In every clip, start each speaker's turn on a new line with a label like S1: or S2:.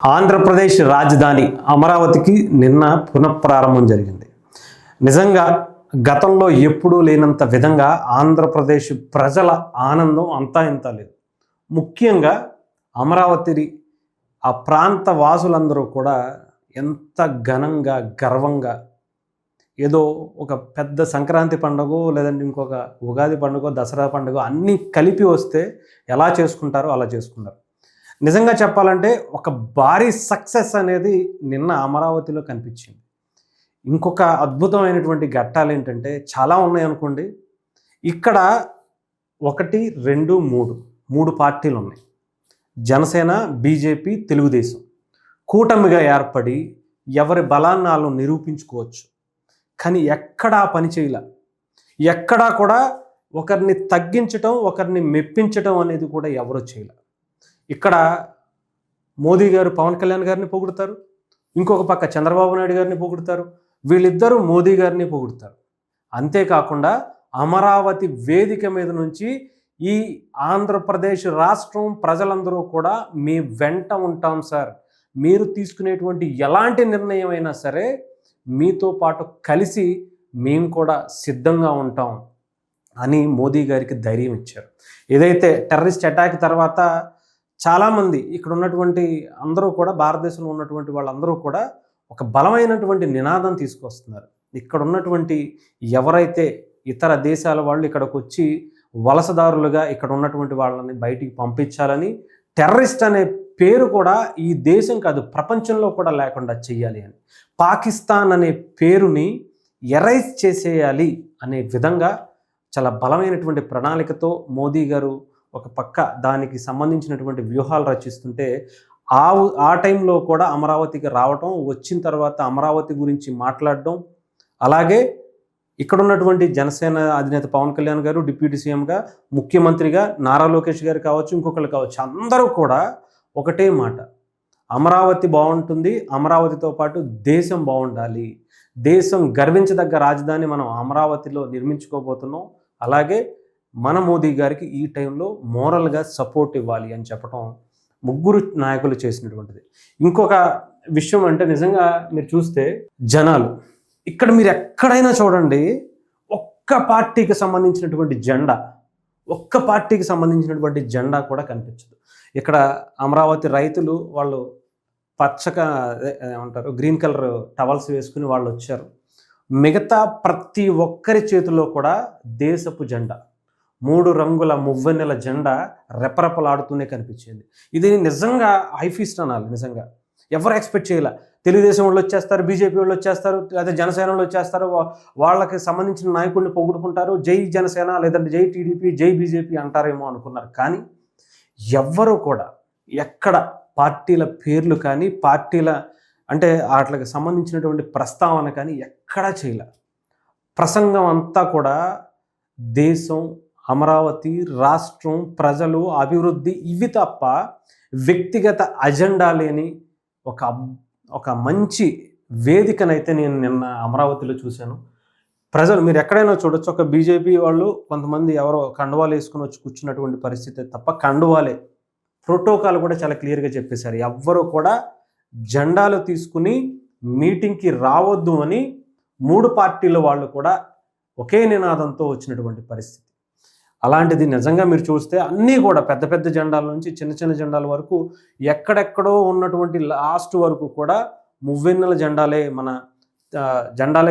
S1: ఆంధ్రప్రదేశ్ రాజధాని అమరావతికి నిన్న పునఃప్రారంభం జరిగింది. నిజంగా గతంలో ఎప్పుడూ లేనంత విధంగా ఆంధ్రప్రదేశ్ ప్రజల ఆనందం అంతా ఇంత లేదు. ముఖ్యంగా అమరావతి ఆ ప్రాంత వాసులందరూ కూడా ఎంత ఘనంగా గర్వంగా ఏదో ఒక పెద్ద సంక్రాంతి పండుగ లేదంటే ఇంకొక ఉగాది పండుగ దసరా పండుగ అన్నీ కలిపి వస్తే ఎలా చేసుకుంటారో అలా చేసుకున్నారు. నిజంగా చెప్పాలంటే ఒక భారీ సక్సెస్ అనేది నిన్న అమరావతిలో కనిపించింది. ఇంకొక అద్భుతమైనటువంటి ఘట్టాలు ఏంటంటే చాలా ఉన్నాయనుకోండి. ఇక్కడ 1, 2, 3 పార్టీలు ఉన్నాయి. జనసేన, బీజేపీ, తెలుగుదేశం కూటమిగా ఏర్పడి ఎవరి బలాన్ని వాళ్ళు నిరూపించుకోవచ్చు. కానీ ఎక్కడా పని చేయలే. ఎక్కడా కూడా ఒకరిని తగ్గించటం, ఒకరిని మెప్పించటం అనేది కూడా ఎవరూ చేయలే. ఇక్కడ మోదీ గారు పవన్ కళ్యాణ్ గారిని పొగుడుతారు, ఇంకొక పక్క చంద్రబాబు నాయుడు గారిని పొగుడుతారు, వీళ్ళిద్దరూ మోదీ గారిని పొగుడుతారు. అంతేకాకుండా అమరావతి వేదిక మీద నుంచి ఈ ఆంధ్రప్రదేశ్ రాష్ట్రం ప్రజలందరూ కూడా మీ వెంట ఉంటాం సార్, మీరు తీసుకునేటువంటి ఎలాంటి నిర్ణయం అయినా సరే మీతో పాటు కలిసి మేము కూడా సిద్ధంగా ఉంటాం అని మోదీ గారికి ధైర్యం ఇచ్చారు. ఏదైతే టెర్రరిస్ట్ అటాక్ తర్వాత చాలామంది ఇక్కడ ఉన్నటువంటి అందరూ కూడా భారతదేశంలో ఉన్నటువంటి వాళ్ళందరూ కూడా ఒక బలమైనటువంటి నినాదం తీసుకొస్తున్నారు. ఇక్కడ ఉన్నటువంటి ఎవరైతే ఇతర దేశాల వాళ్ళు ఇక్కడికి వచ్చి వలసదారులుగా ఇక్కడ ఉన్నటువంటి వాళ్ళని బయటికి పంపించాలని, టెర్రరిస్ట్ అనే పేరు కూడా ఈ దేశం కాదు ప్రపంచంలో కూడా లేకుండా చెయ్యాలి అని, పాకిస్తాన్ అనే పేరుని ఎరైజ్ చేసేయాలి అనే విధంగా చాలా బలమైనటువంటి ప్రణాళికతో మోదీ గారు ఒక పక్క దానికి సంబంధించినటువంటి వ్యూహాలు రచిస్తుంటే ఆ టైంలో కూడా అమరావతికి రావటం, వచ్చిన తర్వాత అమరావతి గురించి మాట్లాడడం, అలాగే ఇక్కడ ఉన్నటువంటి జనసేన అధినేత పవన్ కళ్యాణ్ గారు డిప్యూటీ సీఎంగా, ముఖ్యమంత్రిగా నారా లోకేష్ గారు కావచ్చు, ఇంకొకళ్ళు కావచ్చు, అందరూ కూడా ఒకటే మాట, అమరావతి బాగుంటుంది, అమరావతితో పాటు దేశం బాగుండాలి, దేశం గర్వించదగ్గ రాజధాని మనం అమరావతిలో నిర్మించుకోబోతున్నాం, అలాగే మన మోదీ గారికి ఈ టైంలో మోరల్గా సపోర్ట్ ఇవ్వాలి అని చెప్పడం ముగ్గురు నాయకులు చేసినటువంటిది. ఇంకొక విషయం అంటే నిజంగా మీరు చూస్తే జనాలు ఇక్కడ మీరు ఎక్కడైనా చూడండి, ఒక్క పార్టీకి సంబంధించినటువంటి జెండా కూడా కనిపించదు. ఇక్కడ అమరావతి రైతులు వాళ్ళు పచ్చగా ఏమంటారు గ్రీన్ కలర్ టవల్స్ వేసుకుని వాళ్ళు వచ్చారు. మిగతా ప్రతి ఒక్కరి చేతిలో కూడా దేశపు జెండా, 3 రంగుల మువ్వెన్నెల జెండా రెపరెపలాడుతూనే కనిపించింది. ఇది నిజంగా హైఫీస్ట్ అనాలి. నిజంగా ఎవరు ఎక్స్పెక్ట్ చేయాల. తెలుగుదేశం వాళ్ళు వచ్చేస్తారు, బీజేపీ వాళ్ళు వచ్చేస్తారు, లేదా జనసేన వాళ్ళు వచ్చేస్తారు, వాళ్ళకి సంబంధించిన నాయకుడిని పొగుడుకుంటారు, జై జనసేన లేదంటే జై టీడీపీ, జై బీజేపీ అంటారేమో అనుకున్నారు. కానీ ఎవ్వరూ కూడా ఎక్కడ పార్టీల పేర్లు కానీ పార్టీల అంటే వాటికి సంబంధించినటువంటి ప్రస్తావన కానీ ఎక్కడా చేయలే. ప్రసంగం అంతా కూడా దేశం, అమరావతి, రాష్ట్రం, ప్రజలు, అభివృద్ధి ఇవి తప్ప వ్యక్తిగత అజెండా లేని ఒక మంచి వేదికనైతే నేను నిన్న అమరావతిలో చూశాను. ప్రజలు మీరు ఎక్కడైనా చూడొచ్చు, ఒక బీజేపీ వాళ్ళు కొంతమంది ఎవరో కండువాలు వేసుకుని వచ్చి కూర్చున్నటువంటి పరిస్థితి తప్ప, కండువాలే ప్రోటోకాల్ కూడా చాలా క్లియర్గా చెప్పేశారు. ఎవ్వరూ కూడా జెండాలు తీసుకుని మీటింగ్కి రావద్దు అని 3 పార్టీల వాళ్ళు కూడా ఒకే నినాదంతో వచ్చినటువంటి పరిస్థితి. అలాంటిది నిజంగా మీరు చూస్తే అన్నీ కూడా పెద్ద పెద్ద జెండాల నుంచి చిన్న చిన్న జెండాల వరకు ఎక్కడెక్కడో ఉన్నటువంటి లాస్ట్ వరకు కూడా మువ్వెన్నెల జెండాలే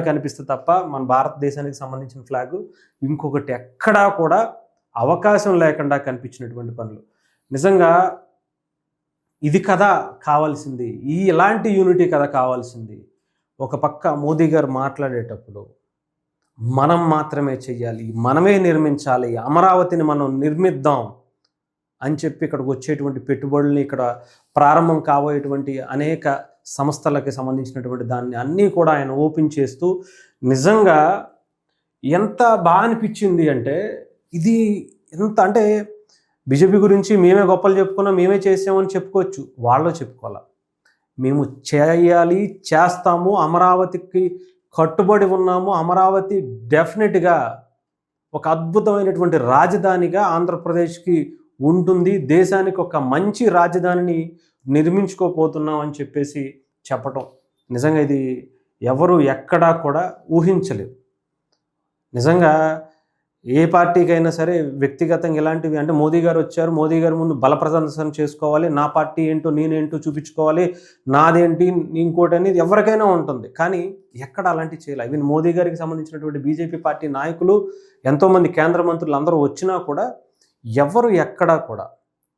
S1: కనిపిస్తుంది తప్ప మన భారతదేశానికి సంబంధించిన ఫ్లాగ్ ఇంకొకటి ఎక్కడా కూడా అవకాశం లేకుండా కనిపించినటువంటి పనులు. నిజంగా ఇది కదా కావాల్సింది, ఇలాంటి యూనిటీ కదా కావాల్సింది. ఒక పక్క మోదీ గారు మాట్లాడేటప్పుడు మనం మాత్రమే చెయ్యాలి, మనమే నిర్మించాలి, అమరావతిని మనం నిర్మిద్దాం అని చెప్పి ఇక్కడికి వచ్చేటువంటి పెట్టుబడుల్ని, ఇక్కడ ప్రారంభం కాబోయేటువంటి అనేక సంస్థలకి సంబంధించినటువంటి దాన్ని అన్నీ కూడా ఆయన ఓపెన్ చేస్తూ నిజంగా ఎంత బాగా అనిపించింది అంటే, ఇది ఎంత అంటే బీజేపీ గురించి మేమే గొప్పలు చెప్పుకున్నాం, మేమే చేసామని చెప్పుకోవచ్చు, వాళ్ళు చెప్పుకోవాలి. మేము చేయాలి, చేస్తాము, అమరావతికి కట్టుబడి ఉన్నాము, అమరావతి డెఫినెట్గా ఒక అద్భుతమైనటువంటి రాజధానిగా ఆంధ్రప్రదేశ్కి ఉంటుంది, దేశానికి ఒక మంచి రాజధానిని నిర్మించుకోపోతున్నాం అని చెప్పేసి చెప్పటం నిజంగా ఇది ఎవరు ఎక్కడా కూడా ఊహించలేదు. నిజంగా ఏ పార్టీకైనా సరే వ్యక్తిగతంగా ఇలాంటివి అంటే మోదీ గారు వచ్చారు, మోదీ గారి ముందు బల ప్రదర్శన చేసుకోవాలి, నా పార్టీ ఏంటో నేనేంటో చూపించుకోవాలి, నాదేంటి ఇంకోటి అనేది ఎవరికైనా ఉంటుంది. కానీ ఎక్కడ అలాంటివి చేయాలి. ఈవెన్ మోదీ గారికి సంబంధించినటువంటి బీజేపీ పార్టీ నాయకులు ఎంతోమంది కేంద్ర మంత్రులు అందరూ వచ్చినా కూడా ఎవరు ఎక్కడా కూడా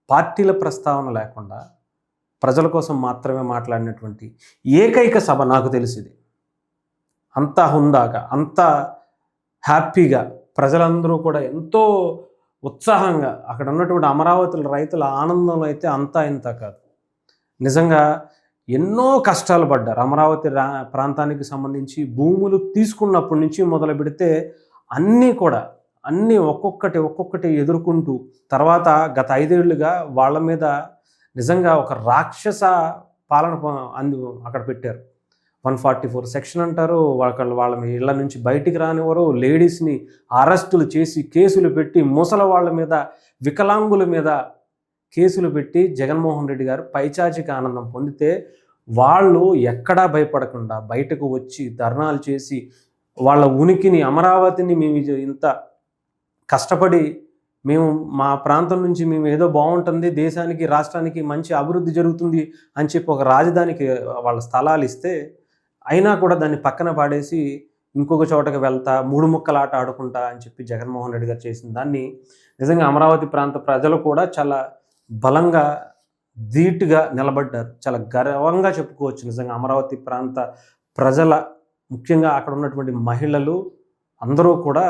S1: పార్టీల ప్రస్తావన లేకుండా ప్రజల కోసం మాత్రమే మాట్లాడినటువంటి ఏకైక సభ నాకు తెలిసింది. అంత హుందాగా, అంత హ్యాపీగా ప్రజలందరూ కూడా ఎంతో ఉత్సాహంగా అక్కడ ఉన్నటువంటి అమరావతి రైతుల ఆనందంలో అయితే అంతా ఇంత కాదు. నిజంగా ఎన్నో కష్టాలు పడ్డారు. అమరావతి ప్రాంతానికి సంబంధించి భూములు తీసుకున్నప్పటి నుంచి మొదలు పెడితే అన్నీ ఒక్కొక్కటి ఎదుర్కొంటూ తర్వాత గత 5 ఏళ్లుగా వాళ్ళ మీద నిజంగా ఒక రాక్షస పాలన అక్కడ పెట్టారు. 144 సెక్షన్ అంటారు. వాళ్ళ ఇళ్ల నుంచి బయటికి రానివ్వరు. లేడీస్ని అరెస్టులు చేసి కేసులు పెట్టి ముసలి వాళ్ళ మీద, వికలాంగుల మీద కేసులు పెట్టి జగన్మోహన్ రెడ్డి గారు పైచాచిక ఆనందం పొందితే వాళ్ళు ఎక్కడా భయపడకుండా బయటకు వచ్చి ధర్నాలు చేసి వాళ్ళ ఉనికిని, అమరావతిని మేము ఇంత కష్టపడి మా ప్రాంతం నుంచి మేము ఏదో బాగుంటుంది, దేశానికి రాష్ట్రానికి మంచి అభివృద్ధి జరుగుతుంది అని చెప్పి ఒక రాజధానికి వాళ్ళ స్థలాలు ఇస్తే అయినా కూడా దాన్ని పక్కన పాడేసి ఇంకొక చోటకి వెళ్తా 3 ముక్కలాట ఆడుకుంటా అని చెప్పి జగన్మోహన్ రెడ్డి గారు చేసిన దాన్ని నిజంగా అమరావతి ప్రాంత ప్రజలు కూడా చాలా బలంగా ధీటుగా నిలబడ్డారు. చాలా గర్వంగా చెప్పుకోవచ్చు. నిజంగా అమరావతి ప్రాంత ప్రజల, ముఖ్యంగా అక్కడ ఉన్నటువంటి మహిళలు అందరూ కూడా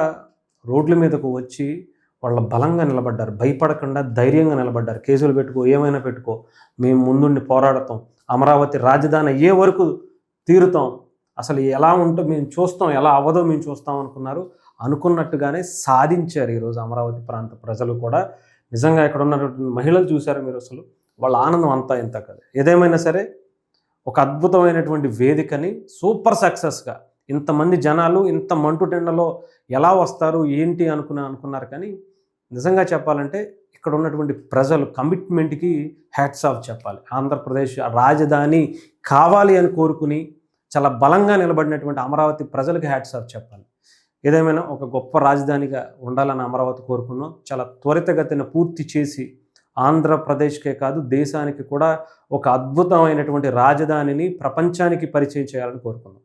S1: రోడ్ల మీదకు వచ్చి వాళ్ళ బలంగా నిలబడ్డారు. భయపడకుండా ధైర్యంగా నిలబడ్డారు. కేసులు పెట్టుకో, ఏమైనా పెట్టుకో, మేము ముందుండి పోరాడతాం, అమరావతి రాజధాని అయ్యే వరకు తీరుతాం, అసలు ఎలా ఉంటో మేము చూస్తాం, ఎలా అవ్వదో మేము చూస్తాం అనుకున్నారు. అనుకున్నట్టుగానే సాధించారు ఈరోజు అమరావతి ప్రాంత ప్రజలు కూడా. నిజంగా ఇక్కడ ఉన్నటువంటి మహిళలు చూశారు మీరు, అసలు వాళ్ళ ఆనందం అంతా ఇంత కాదు. ఏదేమైనా సరే ఒక అద్భుతమైనటువంటి వేదికని సూపర్ సక్సెస్గా ఇంతమంది జనాలు ఇంత మంటుటెండలో ఎలా వస్తారు ఏంటి అనుకున్నారు. కానీ నిజంగా చెప్పాలంటే ఇక్కడ ఉన్నటువంటి ప్రజలు కమిట్మెంట్కి హ్యాట్స్ ఆఫ్ చెప్పాలి. ఆంధ్రప్రదేశ్ రాజధాని కావాలి అని కోరుకుని చాలా బలంగా నిలబడినటువంటి అమరావతి ప్రజలకు హ్యాట్స్ ఆఫ్ చెప్పాలి. ఏదేమైనా ఒక గొప్ప రాజధానిగా ఉండాలని అమరావతి కోరుకున్నాం. చాలా త్వరితగతిన పూర్తి చేసి ఆంధ్రప్రదేశ్కే కాదు దేశానికి కూడా ఒక అద్భుతమైనటువంటి రాజధానిని ప్రపంచానికి పరిచయం చేయాలని కోరుకున్నాం.